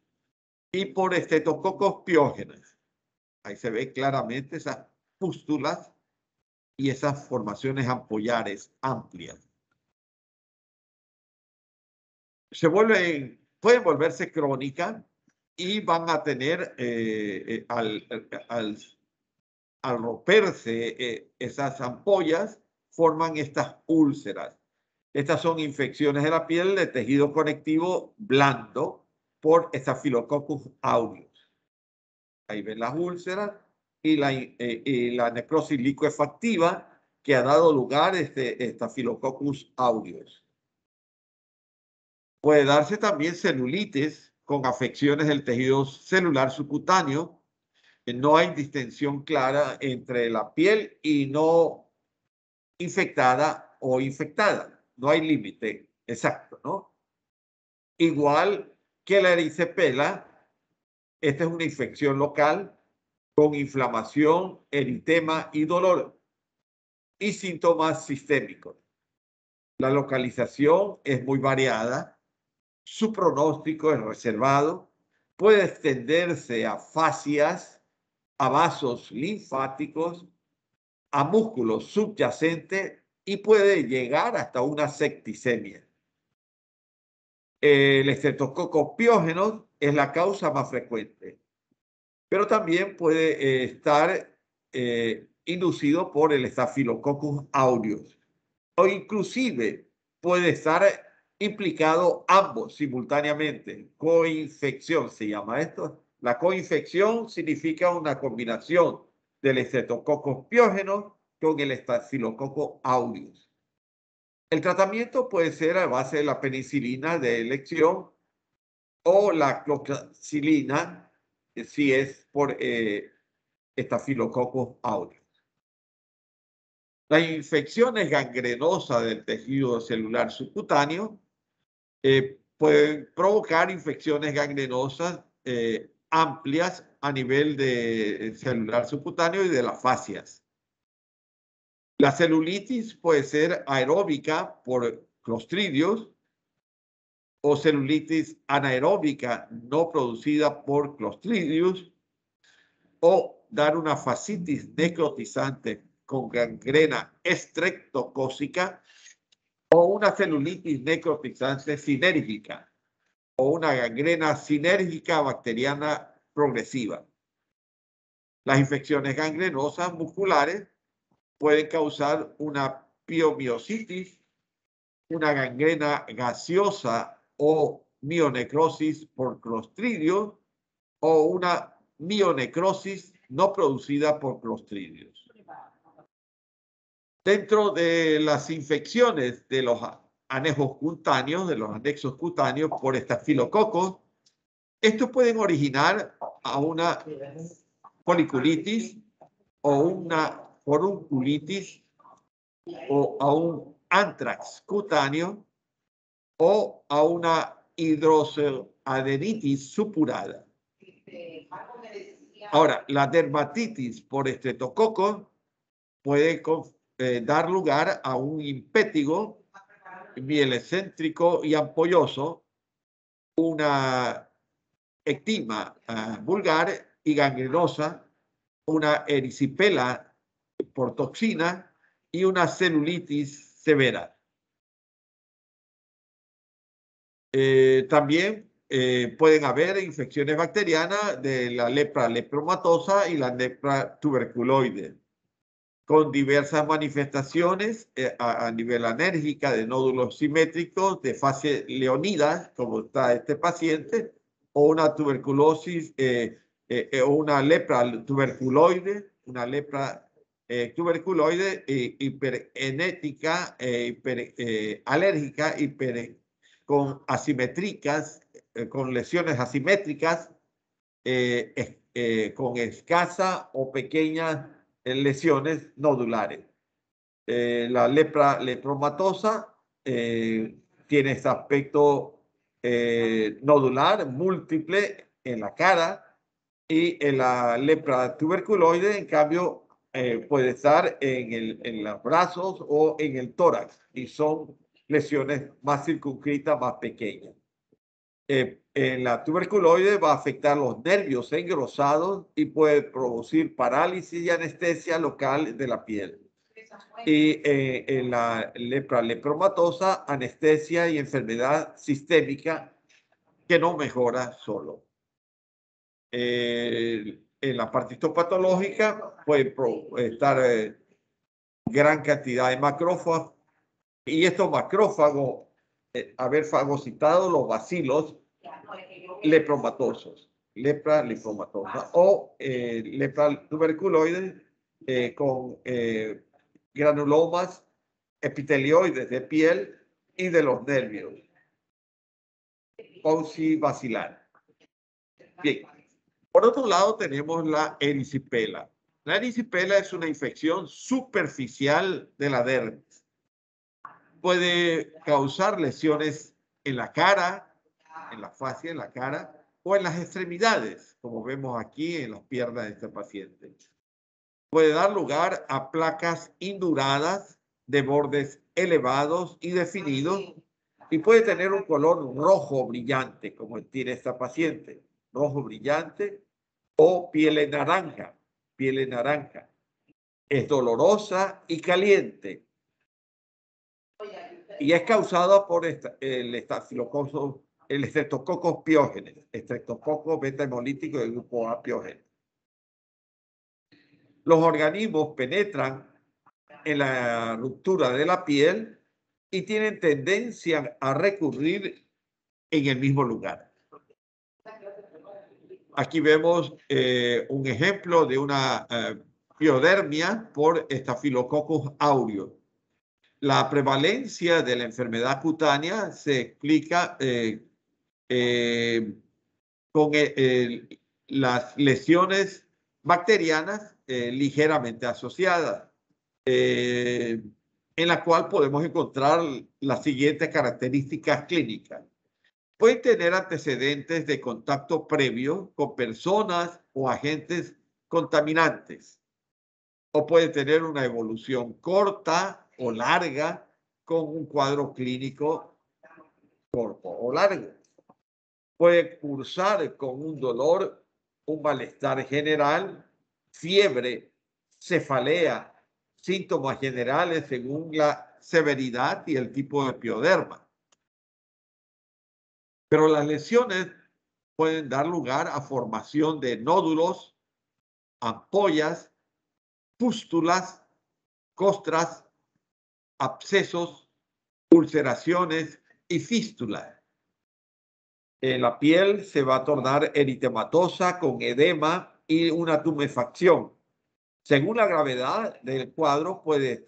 y por Streptococcus pyogenes. Ahí se ve claramente esas pústulas y esas formaciones ampollares amplias. Pueden volverse crónicas y van a tener, al romperse esas ampollas, forman estas úlceras. Estas son infecciones de la piel de tejido conectivo blando por Staphylococcus aureus. Ahí ven las úlceras y la necrosis licuefactiva que ha dado lugar a Staphylococcus aureus. Puede darse también celulitis con afecciones del tejido celular subcutáneo. No hay distinción clara entre la piel y no infectada o infectada. No hay límite exacto, ¿no? Igual que la erisipela, esta es una infección local con inflamación, eritema y dolor y síntomas sistémicos. La localización es muy variada, su pronóstico es reservado, puede extenderse a fascias, a vasos linfáticos, a músculos subyacentes y puede llegar hasta una septicemia. El Streptococcus pyogenes es la causa más frecuente, pero también puede estar inducido por el Staphylococcus aureus o inclusive puede estar implicado ambos simultáneamente. Coinfección se llama esto. La coinfección significa una combinación del Streptococcus pyogenes con el Staphylococcus aureus. El tratamiento puede ser a base de la penicilina de elección o la cloxacilina si es por Staphylococcus aureus. Las infecciones gangrenosas del tejido celular subcutáneo pueden provocar infecciones gangrenosas amplias a nivel de celular subcutáneo y de las fascias. La celulitis puede ser aeróbica por clostridios o celulitis anaeróbica no producida por clostridios o dar una fascitis necrotizante con gangrena estreptocócica o una celulitis necrotizante sinérgica o una gangrena sinérgica bacteriana progresiva. Las infecciones gangrenosas musculares pueden causar una piomiositis, una gangrena gaseosa o mionecrosis por clostridios o una mionecrosis no producida por clostridios. Dentro de las infecciones de los anejos cutáneos, de los anexos cutáneos por estafilococos, estos pueden originar a una foliculitis o una forunculitis o a un antrax cutáneo o a una hidroceladenitis supurada. Ahora, la dermatitis por estreptococos puede dar lugar a un impétigo mielecéntrico y ampolloso, una ectima vulgar y gangrenosa, una erisipela por toxina y una celulitis severa. También pueden haber infecciones bacterianas de la lepra lepromatosa y la lepra tuberculoide, con diversas manifestaciones a nivel alérgica de nódulos simétricos de fase leonida, como está este paciente, o una tuberculosis o una lepra tuberculoide, hiperenética, alérgica, con asimétricas, con lesiones asimétricas, con escasa o pequeñas lesiones nodulares. La lepra lepromatosa tiene este aspecto nodular múltiple en la cara, y en la lepra tuberculoide, en cambio, puede estar en los brazos o en el tórax, y son lesiones más circunscritas, más pequeñas. En la tuberculoide va a afectar los nervios engrosados y puede producir parálisis y anestesia local de la piel. Y en la lepra lepromatosa, anestesia y enfermedad sistémica que no mejora solo. En la parte histopatológica puede estar gran cantidad de macrófagos, y estos macrófagos haber fagocitado los bacilos lepromatosos, lepra lepromatosa o lepra tuberculoide con granulomas epitelioides de piel y de los nervios, paucibacilar. Bien. Por otro lado, tenemos la erisipela. La erisipela es una infección superficial de la dermis. Puede causar lesiones en la cara, en la fascia, en la cara, o en las extremidades, como vemos aquí en las piernas de este paciente. Puede dar lugar a placas induradas de bordes elevados y definidos, y puede tener un color rojo brillante, como tiene esta paciente. Rojo brillante o piel naranja, Es dolorosa y caliente, y es causada por el Streptococcus pyogenes, Streptococcus beta hemolítico del grupo A pyogenes. Los organismos penetran en la ruptura de la piel y tienen tendencia a recurrir en el mismo lugar. Aquí vemos un ejemplo de una piodermia por Staphylococcus aureus. La prevalencia de la enfermedad cutánea se explica con las lesiones bacterianas ligeramente asociadas, en la cual podemos encontrar las siguientes características clínicas. Pueden tener antecedentes de contacto previo con personas o agentes contaminantes, o puede tener una evolución corta o larga con un cuadro clínico corto o largo. Puede cursar con un dolor, un malestar general, fiebre, cefalea, síntomas generales según la severidad y el tipo de pioderma. Pero las lesiones pueden dar lugar a formación de nódulos, ampollas, pústulas, costras, abscesos, ulceraciones y fístulas. La piel se va a tornar eritematosa con edema y una tumefacción. Según la gravedad del cuadro, puede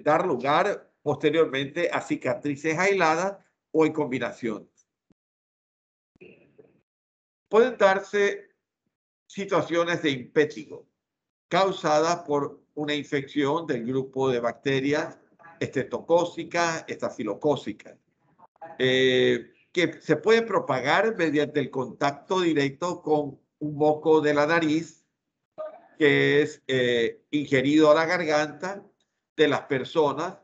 dar lugar posteriormente a cicatrices aisladas o en combinación. Pueden darse situaciones de impétigo causadas por una infección del grupo de bacterias estreptocócicas, estafilocócicas, que se puede propagar mediante el contacto directo con un moco de la nariz que es ingerido a la garganta de las personas,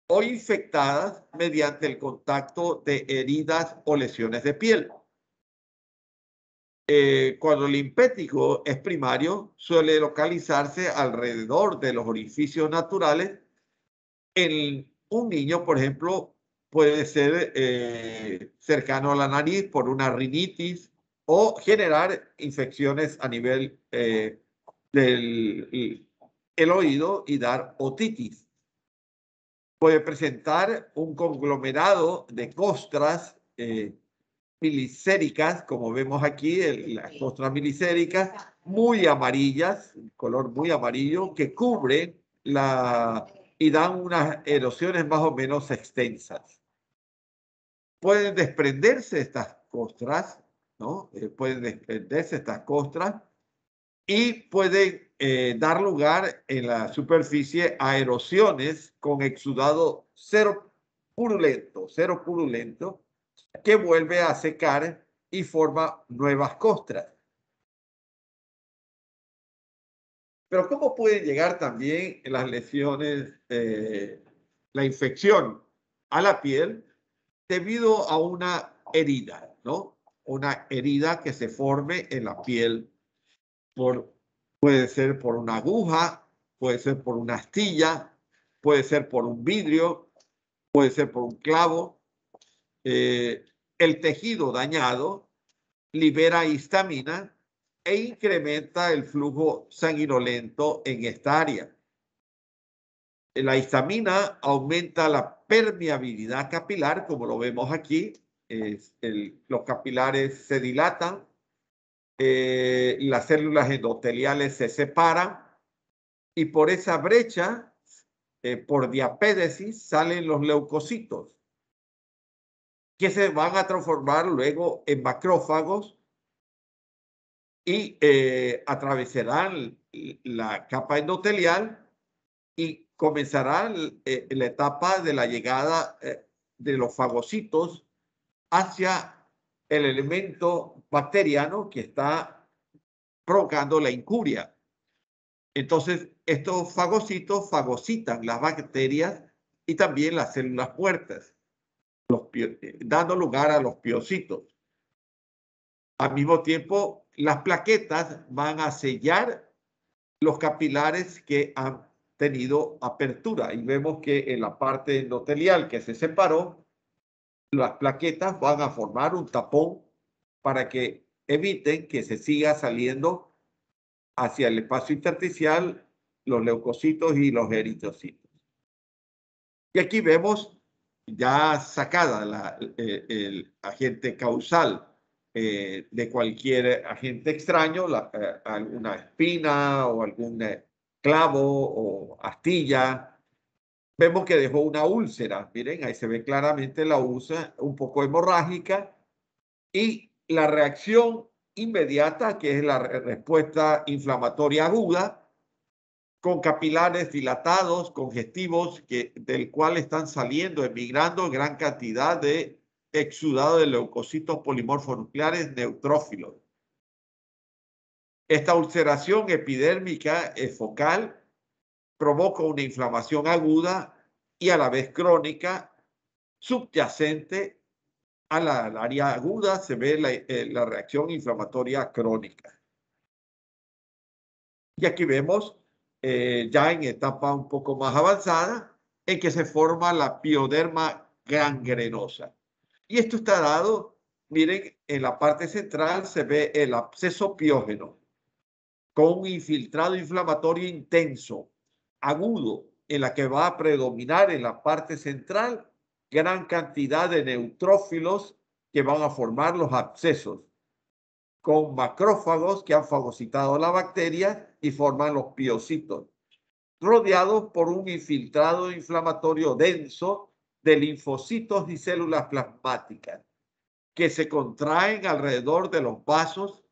o infectadas mediante el contacto de heridas o lesiones de piel. Cuando el impétigo es primario, suele localizarse alrededor de los orificios naturales en un niño, por ejemplo, puede ser cercano a la nariz por una rinitis o generar infecciones a nivel del el oído y dar otitis. Puede presentar un conglomerado de costras milicéricas, como vemos aquí, las costras milicéricas, muy amarillas, color muy amarillo, que cubren y dan unas erosiones más o menos extensas. Pueden desprenderse estas costras, ¿no? Pueden desprenderse estas costras y pueden dar lugar en la superficie a erosiones con exudado cero purulento, que vuelve a secar y forma nuevas costras. Pero ¿cómo pueden llegar también las lesiones, la infección a la piel debido a una herida, ¿no? Una herida que se forme en la piel puede ser por una aguja, puede ser por una astilla, puede ser por un vidrio, puede ser por un clavo. El tejido dañado libera histamina e incrementa el flujo sanguinolento en esta área. La histamina aumenta la permeabilidad capilar, como lo vemos aquí. Los capilares se dilatan, las células endoteliales se separan y por esa brecha, por diapédesis, salen los leucocitos que se van a transformar luego en macrófagos y atravesarán la capa endotelial y comenzará la etapa de la llegada de los fagocitos hacia el elemento bacteriano que está provocando la incuria. Entonces, estos fagocitos fagocitan las bacterias y también las células muertas, dando lugar a los piocitos. Al mismo tiempo, las plaquetas van a sellar los capilares que han tenido apertura y vemos que en la parte endotelial que se separó, las plaquetas van a formar un tapón para que eviten que se siga saliendo hacia el espacio intersticial los leucocitos y los eritrocitos. Y aquí vemos ya sacada el agente causal de cualquier agente extraño, alguna espina o algún clavo o astilla. Vemos que dejó una úlcera. Miren, ahí se ve claramente la úlcera un poco hemorrágica y la reacción inmediata, que es la respuesta inflamatoria aguda, con capilares dilatados, congestivos, del cual están saliendo, emigrando gran cantidad de exudado de leucocitos polimorfos nucleares neutrófilos. Esta ulceración epidérmica focal provoca una inflamación aguda y a la vez crónica, subyacente al área aguda, se ve la reacción inflamatoria crónica. Y aquí vemos ya en etapa un poco más avanzada, en que se forma la pioderma gangrenosa. Y esto está dado, miren, en la parte central se ve el absceso piógeno, con un infiltrado inflamatorio intenso, agudo, en la que va a predominar en la parte central gran cantidad de neutrófilos que van a formar los abscesos, con macrófagos que han fagocitado la bacteria y forman los piocitos, rodeados por un infiltrado inflamatorio denso de linfocitos y células plasmáticas que se contraen alrededor de los vasos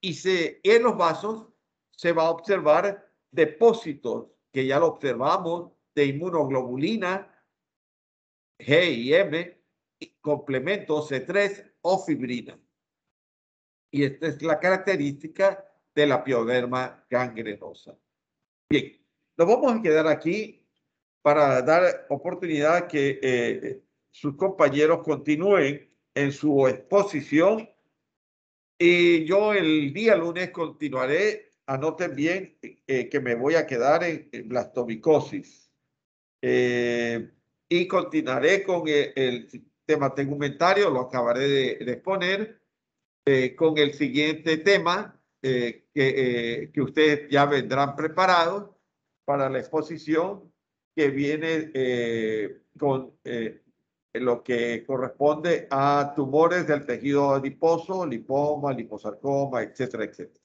y en los vasos se va a observar depósitos que ya lo observamos de inmunoglobulina G y M, complementos C3 o fibrina. Y esta es la característica de la pioderma gangrenosa. Bien, nos vamos a quedar aquí para dar oportunidad que sus compañeros continúen en su exposición. Y yo el día lunes continuaré. Anoten bien que me voy a quedar en blastomicosis. Y continuaré con el tema tegumentario, lo acabaré de exponer, con el siguiente tema que ustedes ya vendrán preparados para la exposición que viene con lo que corresponde a tumores del tejido adiposo, lipoma, liposarcoma, etcétera, etcétera.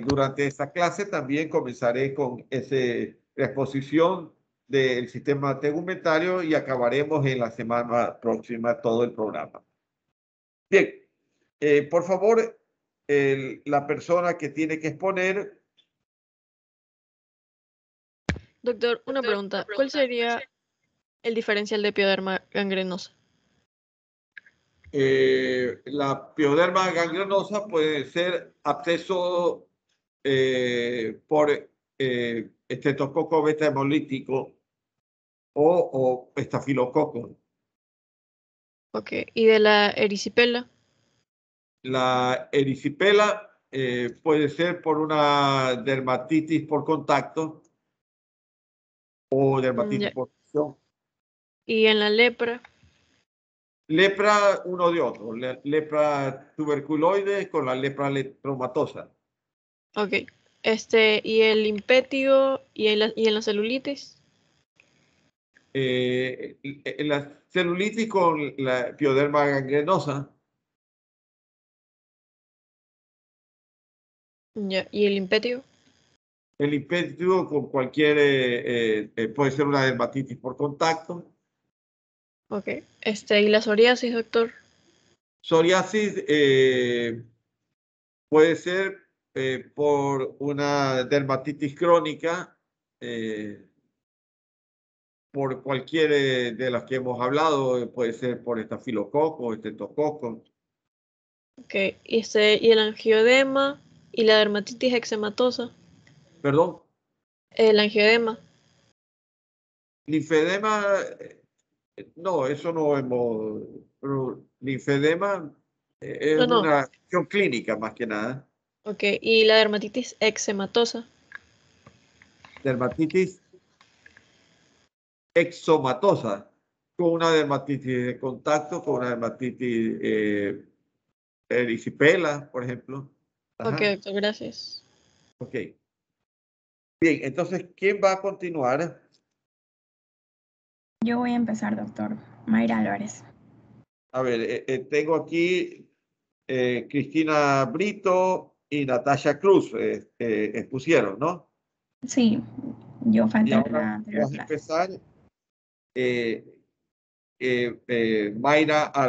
Durante esta clase también comenzaré con la exposición del sistema tegumentario y acabaremos en la semana próxima todo el programa. Bien, por favor, la persona que tiene que exponer. Doctor, una pregunta. ¿Cuál sería el diferencial de pioderma gangrenosa? La pioderma gangrenosa puede ser absceso por estreptococo beta hemolítico o estafilococo. Ok. ¿Y de la erisipela? La erisipela puede ser por una dermatitis por contacto o dermatitis Ya. por fricción. ¿Y en la lepra? Lepra uno de otro, lepra tuberculoide con la lepra lepromatosa. Ok. ¿Y el impétigo y en la celulitis? La celulitis con la pioderma gangrenosa. Ya. ¿Y el impétigo? El impétigo con cualquier, puede ser una dermatitis por contacto. Ok. ¿Y la psoriasis, doctor? Psoriasis puede ser por una dermatitis crónica, por cualquier de las que hemos hablado, puede ser por estafilococo, estreptococo. Ok. ¿Y el angiodema y la dermatitis eczematosa? Perdón, El angiodema. linfedema, no, eso no hemos, pero linfedema es No. una acción clínica más que nada. Ok. ¿Y la dermatitis eczematosa? Dermatitis exomatosa, con una dermatitis de contacto, con una dermatitis erisipela, por ejemplo. Ok, Ajá. doctor, gracias. Ok. Bien, entonces, ¿quién va a continuar? Yo voy a empezar, doctor. Mayra Álvarez. A ver, tengo aquí Cristina Brito y Natasha Cruz expusieron, ¿no? Sí, yo Y falté en ahora la anterior vamos a clase. empezar Mayra Álvarez.